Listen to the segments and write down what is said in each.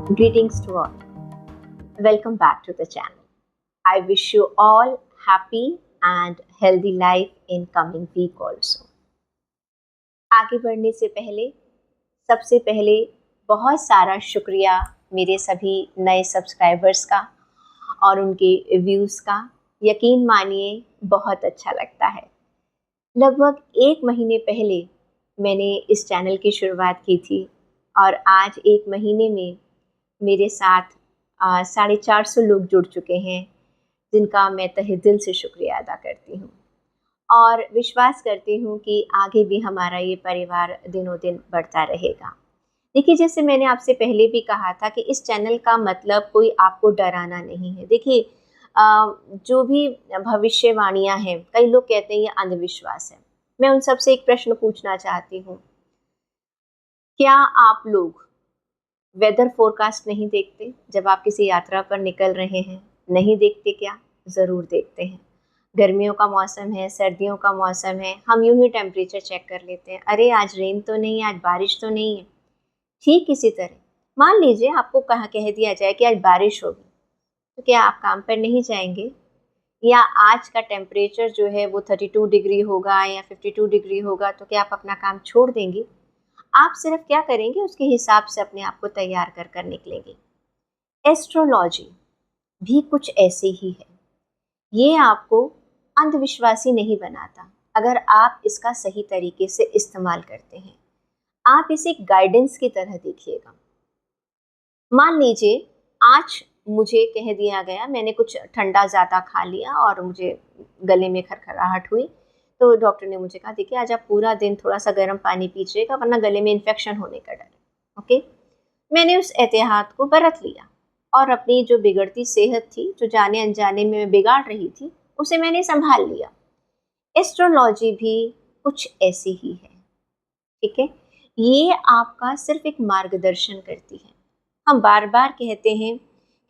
Greetings to all. Welcome back to the channel. I wish you all happy and healthy life in coming week also. आगे बढ़ने से पहले सबसे पहले बहुत सारा शुक्रिया मेरे सभी नए सब्सक्राइबर्स का और उनके व्यूज़ का। यकीन मानिए बहुत अच्छा लगता है। लगभग 1 महीने पहले मैंने इस चैनल की शुरुआत की थी और आज 1 महीने में मेरे साथ 450 लोग जुड़ चुके हैं, जिनका मैं तहे दिल से शुक्रिया अदा करती हूँ और विश्वास करती हूँ कि आगे भी हमारा ये परिवार दिनों दिन बढ़ता रहेगा। देखिए, जैसे मैंने आपसे पहले भी कहा था कि इस चैनल का मतलब कोई आपको डराना नहीं है। देखिए, जो भी भविष्यवाणियाँ हैं, कई लोग कहते हैं ये अंधविश्वास है। मैं उन सबसे एक प्रश्न पूछना चाहती हूँ, क्या आप लोग वेदर फोरकास्ट नहीं देखते? जब आप किसी यात्रा पर निकल रहे हैं, नहीं देखते क्या? ज़रूर देखते हैं। गर्मियों का मौसम है, सर्दियों का मौसम है, हम यूं ही टेम्परेचर चेक कर लेते हैं। अरे आज रेन तो नहीं है, आज बारिश तो नहीं है। ठीक इसी तरह मान लीजिए आपको कह दिया जाए कि आज बारिश होगी, तो क्या आप काम पर नहीं जाएंगे? या आज का टेम्परेचर जो है वो 32 डिग्री होगा या 52 डिग्री होगा, तो क्या आप अपना काम छोड़ देंगे? आप सिर्फ क्या करेंगे, उसके हिसाब से अपने आप को तैयार कर कर निकलेंगे। एस्ट्रोलॉजी भी कुछ ऐसे ही है। ये आपको अंधविश्वासी नहीं बनाता अगर आप इसका सही तरीके से इस्तेमाल करते हैं। आप इसे गाइडेंस की तरह देखिएगा। मान लीजिए आज मुझे कह दिया गया, मैंने कुछ ठंडा ज़्यादा खा लिया और मुझे गले में खरखराहट हुई, तो डॉक्टर ने मुझे कहा देखिए आज आप पूरा दिन थोड़ा सा गर्म पानी पीजिएगा वरना गले में इन्फेक्शन होने का डर है। ओके, मैंने उस एहतियात को बरत लिया और अपनी जो बिगड़ती सेहत थी, जो जाने अनजाने में मैं बिगाड़ रही थी, उसे मैंने संभाल लिया। एस्ट्रोलॉजी भी कुछ ऐसी ही है, ठीक है। ये आपका सिर्फ एक मार्गदर्शन करती है। हम बार बार कहते हैं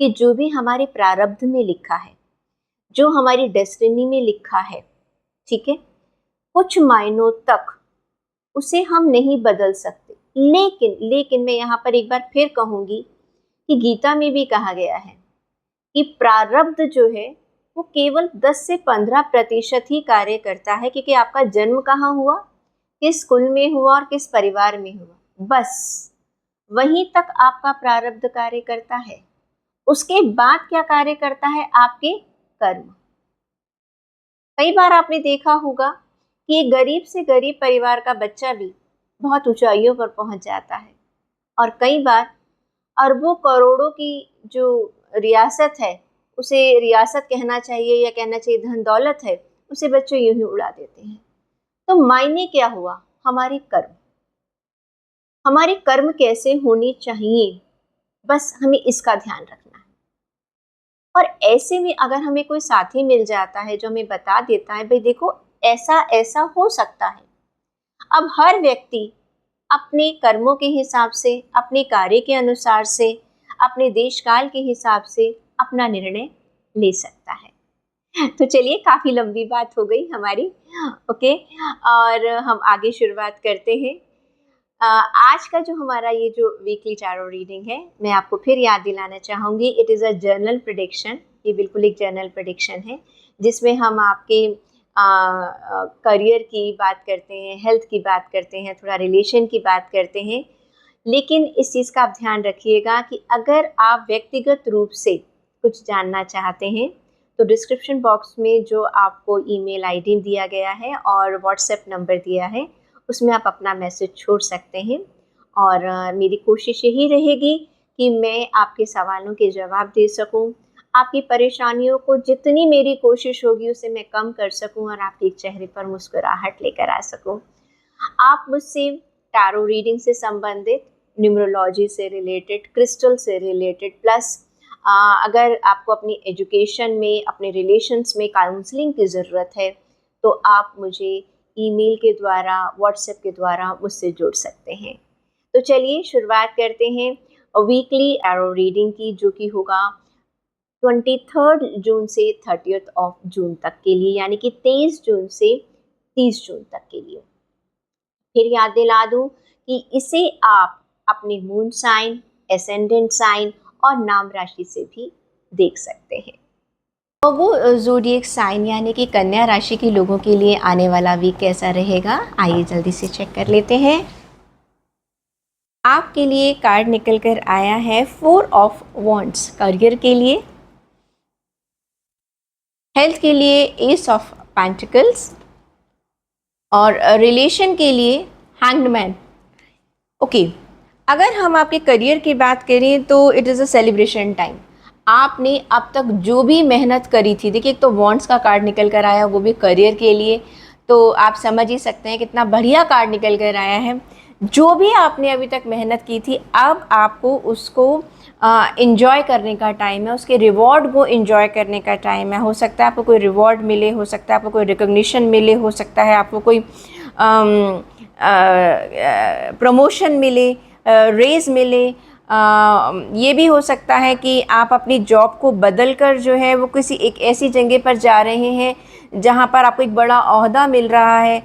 कि जो भी हमारे प्रारब्ध में लिखा है, जो हमारी डेस्टिनी में लिखा है, ठीक है, कुछ मायनों तक उसे हम नहीं बदल सकते। लेकिन मैं यहाँ पर एक बार फिर कहूँगी कि गीता में भी कहा गया है कि प्रारब्ध जो है वो केवल 10 से 15% ही कार्य करता है, क्योंकि आपका जन्म कहाँ हुआ, किस कुल में हुआ और किस परिवार में हुआ, बस वहीं तक आपका प्रारब्ध कार्य करता है। उसके बाद क्या कार्य करता है? आपके कर्म। कई बार आपने देखा होगा कि एक गरीब से गरीब परिवार का बच्चा भी बहुत ऊंचाइयों पर पहुंच जाता है, और कई बार अरबों करोड़ों की जो रियासत है, उसे रियासत कहना चाहिए या कहना चाहिए धन दौलत है, उसे बच्चे यूं ही उड़ा देते हैं। तो मायने क्या हुआ? हमारे कर्म। हमारे कर्म कैसे होने चाहिए, बस हमें इसका ध्यान रखना है। और ऐसे में अगर हमें कोई साथी मिल जाता है जो हमें बता देता है भाई देखो ऐसा ऐसा हो सकता है, अब हर व्यक्ति अपने कर्मों के हिसाब से, अपने कार्य के अनुसार से, अपने देश काल के हिसाब से अपना निर्णय ले सकता है। तो चलिए, काफ़ी लंबी बात हो गई हमारी, ओके, और हम आगे शुरुआत करते हैं। आज का जो हमारा ये जो वीकली टैरो रीडिंग है, मैं आपको फिर याद दिलाना चाहूँगी, it is a journal prediction. ये बिल्कुल एक जर्नल प्रेडिक्शन है जिसमें हम आपके करियर की बात करते हैं, हेल्थ की बात करते हैं, थोड़ा रिलेशन की बात करते हैं। लेकिन इस चीज़ का आप ध्यान रखिएगा कि अगर आप व्यक्तिगत रूप से कुछ जानना चाहते हैं तो डिस्क्रिप्शन बॉक्स में जो आपको ईमेल आईडी दिया गया है और व्हाट्सएप नंबर दिया है, उसमें आप अपना मैसेज छोड़ सकते हैं। और मेरी कोशिश यही रहेगी कि मैं आपके सवालों के जवाब दे सकूं, आपकी परेशानियों को जितनी मेरी कोशिश होगी उसे मैं कम कर सकूं और आपके चेहरे पर मुस्कुराहट लेकर आ सकूं। आप मुझसे टैरो रीडिंग से संबंधित, न्यूमरोलॉजी से रिलेटेड, क्रिस्टल से रिलेटेड, प्लस अगर आपको अपनी एजुकेशन में, अपने रिलेशंस में काउंसलिंग की ज़रूरत है तो आप मुझे ईमेल के द्वारा, व्हाट्सएप के द्वारा मुझसे जुड़ सकते हैं। तो चलिए शुरुआत करते हैं वीकली टैरो रीडिंग की, जो कि होगा 23 जून से 30 जून तक के लिए, यानी कि 23 जून से 30 जून तक के लिए। फिर याद दिला दूं कि इसे आप अपने मून साइन, एसेंडेंट साइन और नाम राशि से भी देख सकते हैं। तो वो ज़ोडिएक साइन यानी कि कन्या राशि के लोगों के लिए आने वाला वीक कैसा रहेगा, आइए जल्दी से चेक कर लेते हैं। आपके लिए कार्ड निकल कर आया है 4 ऑफ वॉन्ड्स करियर के लिए, हेल्थ के लिए एस ऑफ पेंटिकल्स और रिलेशन के लिए हैंग्ड मैन। ओके, अगर हम आपके करियर की बात करें तो it is a celebration time. आपने अब तक जो भी मेहनत करी थी, देखिए एक तो वॉन्ड्स का कार्ड निकल कर आया, वो भी करियर के लिए, तो आप समझ ही सकते हैं कितना बढ़िया कार्ड निकल कर आया है। जो भी आपने अभी तक मेहनत की थी, अब आपको उसको इन्जॉय करने का टाइम है, उसके रिवॉर्ड को इन्जॉय करने का टाइम है। हो सकता है आपको कोई रिवॉर्ड मिले, हो सकता है आपको कोई रिकग्निशन मिले, हो सकता है आपको कोई प्रमोशन मिले, रेज़ मिले। ये भी हो सकता है कि आप अपनी जॉब को बदल कर जो है वो किसी एक ऐसी जगह पर जा रहे हैं जहाँ पर आपको एक बड़ा ओहदा मिल रहा है।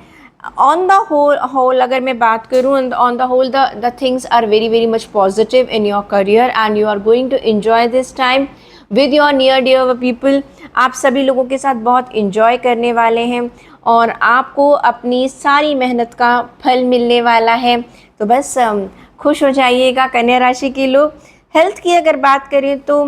ऑन द होल अगर मैं बात करूँ, on the whole the things are very very much positive in your career and you are going to enjoy this time with your near dear people. आप सभी लोगों के साथ बहुत इंजॉय करने वाले हैं और आपको अपनी सारी मेहनत का फल मिलने वाला है। तो बस खुश हो जाइएगा कन्या राशि के लोग। हेल्थ की अगर बात करें तो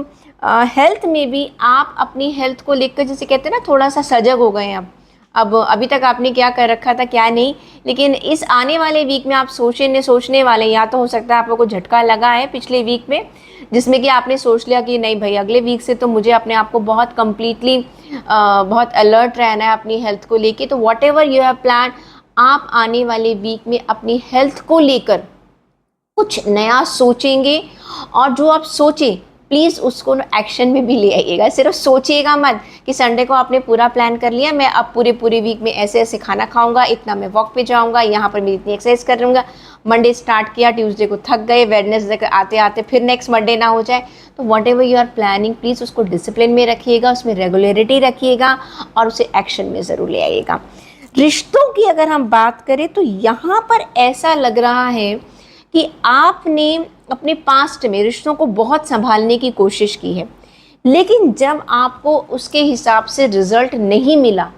हेल्थ में भी आप अपनी हेल्थ को लेकर जैसे कहते हैं ना, थोड़ा सा सजग हो गए हैं। अब अभी तक आपने क्या कर रखा था क्या नहीं, लेकिन इस आने वाले वीक में आप सोचने वाले, या तो हो सकता है आप लोगों को झटका लगा है पिछले वीक में जिसमें कि आपने सोच लिया कि नहीं भाई अगले वीक से तो मुझे अपने आप को बहुत कम्प्लीटली बहुत अलर्ट रहना है अपनी हेल्थ को लेके। तो whatever you have plan, आप आने वाले वीक में अपनी हेल्थ को लेकर कुछ नया सोचेंगे और जो आप सोचें प्लीज़ उसको एक्शन में भी ले आइएगा। सिर्फ सोचिएगा मत कि संडे को आपने पूरा प्लान कर लिया, मैं अब पूरे वीक में ऐसे ऐसे खाना खाऊंगा, इतना मैं वॉक पे जाऊंगा, यहाँ पर मैं इतनी एक्सरसाइज कर लूँगा। मंडे स्टार्ट किया, ट्यूसडे को थक गए, वेडनेसडे को आते आते फिर नेक्स्ट मंडे ना हो जाए। तो whatever you are planning please उसको डिसिप्लिन में रखिएगा, उसमें रेगुलरिटी रखिएगा और उसे एक्शन में ज़रूर ले आइएगा। रिश्तों की अगर हम बात करें तो यहाँ पर ऐसा लग रहा है कि आपने अपने पास्ट में रिश्तों को बहुत संभालने की कोशिश की है, लेकिन जब आपको उसके हिसाब से रिजल्ट नहीं मिला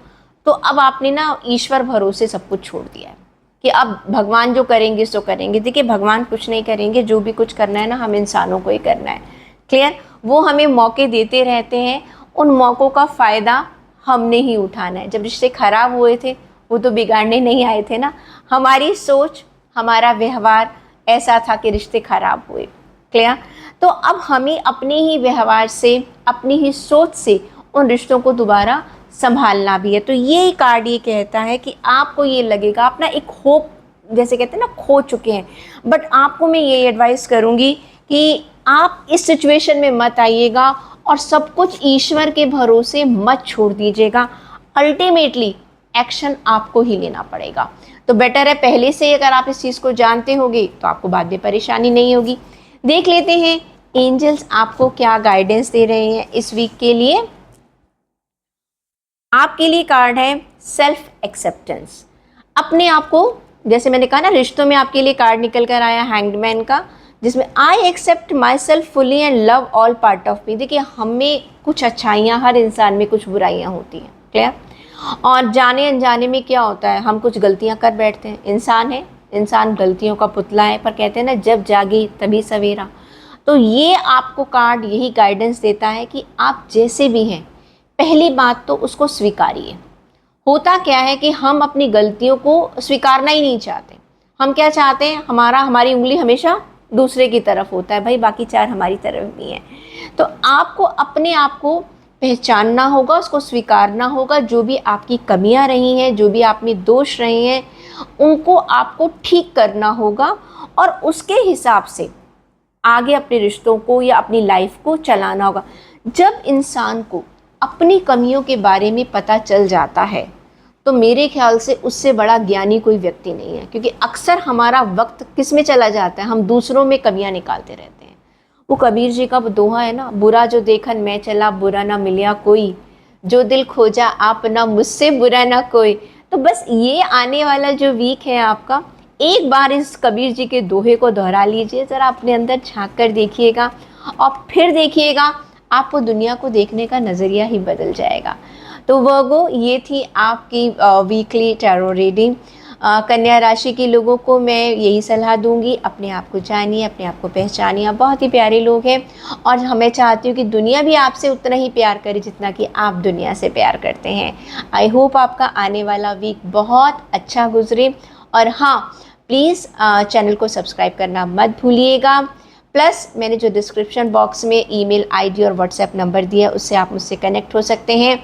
तो अब आपने ना ईश्वर भरोसे सब कुछ छोड़ दिया है कि अब भगवान जो करेंगे सो करेंगे। देखिए भगवान कुछ नहीं करेंगे, जो भी कुछ करना है ना हम इंसानों को ही करना है। क्लियर? वो हमें मौके देते रहते हैं, उन मौक़ों का फ़ायदा हमने ही उठाना है। जब रिश्ते ख़राब हुए थे वो तो बिगाड़ने नहीं आए थे ना, हमारी सोच हमारा व्यवहार ऐसा था कि रिश्ते खराब हुए। क्लियर? तो अब हमें अपने ही व्यवहार से, अपनी ही सोच से उन रिश्तों को दोबारा संभालना भी है। तो ये कार्ड ये कहता है कि आपको ये लगेगा अपना एक होप जैसे कहते हैं ना खो चुके हैं, बट आपको मैं ये एडवाइस करूँगी कि आप इस सिचुएशन में मत आइएगा और सब कुछ ईश्वर के भरोसे मत छोड़ दीजिएगा। अल्टीमेटली एक्शन आपको ही लेना पड़ेगा। तो बेटर है पहले से अगर आप इस चीज़ को जानते होंगे तो आपको बाद में परेशानी नहीं होगी। देख लेते हैं एंजल्स आपको क्या गाइडेंस दे रहे हैं इस वीक के लिए। आपके लिए कार्ड है सेल्फ एक्सेप्टेंस। अपने आप को, जैसे मैंने कहा ना रिश्तों में आपके लिए कार्ड निकल कर आया हैंग्ड मैन का, जिसमें I accept myself fully and love all part of me. देखिए हमें कुछ अच्छाइयाँ, हर इंसान में कुछ बुराइयाँ होती हैं। क्लियर? और जाने अनजाने में क्या होता है, हम कुछ गलतियां कर बैठते हैं। इंसान है, इंसान गलतियों का पुतला है, पर कहते हैं ना जब जागी तभी सवेरा। तो ये आपको कार्ड यही गाइडेंस देता है कि आप जैसे भी हैं पहली बात तो उसको स्वीकारिए। होता क्या है कि हम अपनी गलतियों को स्वीकारना ही नहीं चाहते। हम क्या चाहते हैं, हमारी उंगली हमेशा दूसरे की तरफ होता है, भाई बाकी चार हमारी तरफ भी हैं। तो आपको अपने आप को पहचानना होगा, उसको स्वीकारना होगा। जो भी आपकी कमियां रही हैं, जो भी आप में दोष रहे हैं, उनको आपको ठीक करना होगा और उसके हिसाब से आगे अपने रिश्तों को या अपनी लाइफ को चलाना होगा। जब इंसान को अपनी कमियों के बारे में पता चल जाता है तो मेरे ख्याल से उससे बड़ा ज्ञानी कोई व्यक्ति नहीं है, क्योंकि अक्सर हमारा वक्त किस में चला जाता है, हम दूसरों में कमियां निकालते रहते हैं। वो कबीर जी का वो दोहा है ना, बुरा जो देखन मैं चला बुरा ना मिलिया कोई, जो दिल खोजा आप ना मुझसे बुरा ना कोई। तो बस ये आने वाला जो वीक है आपका, एक बार इस कबीर जी के दोहे को दोहरा लीजिए, ज़रा अपने अंदर झांक कर देखिएगा और फिर देखिएगा आपको दुनिया को देखने का नज़रिया ही बदल जाएगा। तो वर्गो, ये थी आपकी वीकली टैरो रीडिंग। कन्या राशि के लोगों को मैं यही सलाह दूंगी, अपने आप को जानिए, अपने आप को पहचानिए। आप बहुत ही प्यारे लोग हैं और मैं चाहती हूँ कि दुनिया भी आपसे उतना ही प्यार करे जितना कि आप दुनिया से प्यार करते हैं। आई होप आपका आने वाला वीक बहुत अच्छा गुजरे। और हाँ, प्लीज़ चैनल को सब्सक्राइब करना मत भूलिएगा। प्लस मैंने जो डिस्क्रिप्शन बॉक्स में ईमेल आईडी और व्हाट्सएप नंबर दिया, उससे आप मुझसे कनेक्ट हो सकते हैं।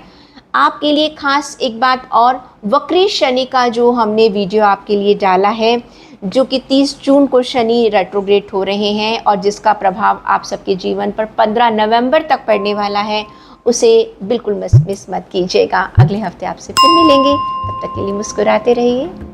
आपके लिए खास एक बात और, वक्री शनि का जो हमने वीडियो आपके लिए डाला है, जो कि 30 जून को शनि रेट्रोग्रेड हो रहे हैं और जिसका प्रभाव आप सबके जीवन पर 15 नवंबर तक पड़ने वाला है, उसे बिल्कुल मिस मत कीजिएगा। अगले हफ्ते आपसे फिर मिलेंगे, तब तक के लिए मुस्कुराते रहिए।